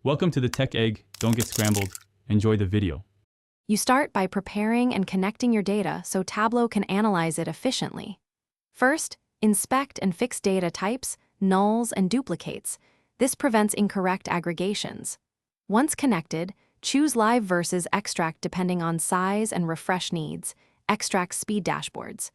Welcome to the Tech Egg. Don't get scrambled. Enjoy the video. You start by preparing and connecting your data so Tableau can analyze it efficiently. First, inspect and fix data types, nulls, and duplicates. This prevents incorrect aggregations. Once connected, choose live versus extract depending on size and refresh needs. Extract speed dashboards.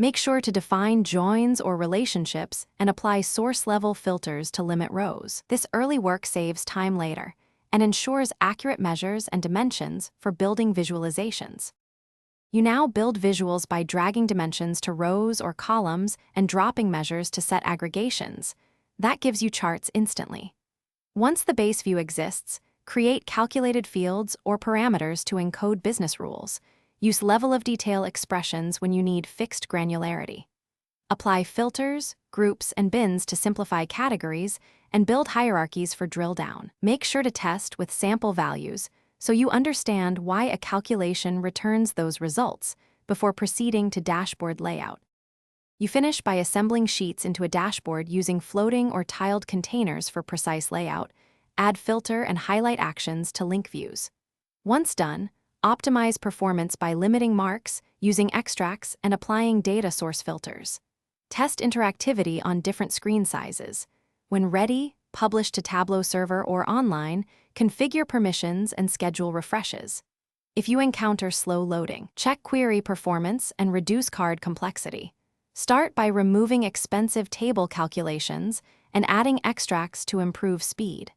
Make sure to define joins or relationships and apply source-level filters to limit rows. This early work saves time later and ensures accurate measures and dimensions for building visualizations. You now build visuals by dragging dimensions to rows or columns and dropping measures to set aggregations. That gives you charts instantly. Once the base view exists, create calculated fields or parameters to encode business rules. Use level of detail expressions when you need fixed granularity. Apply filters, groups, and bins to simplify categories and build hierarchies for drill down. Make sure to test with sample values so you understand why a calculation returns those results before proceeding to dashboard layout. You finish by assembling sheets into a dashboard using floating or tiled containers for precise layout. Add filter and highlight actions to link views. Once done, optimize performance by limiting marks, using extracts, and applying data source filters. Test interactivity on different screen sizes. When ready, publish to Tableau server or online, configure permissions and schedule refreshes. If you encounter slow loading, check query performance and reduce card complexity. Start by removing expensive table calculations and adding extracts to improve speed.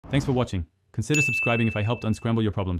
Thanks for watching. Consider subscribing if I helped unscramble your problems.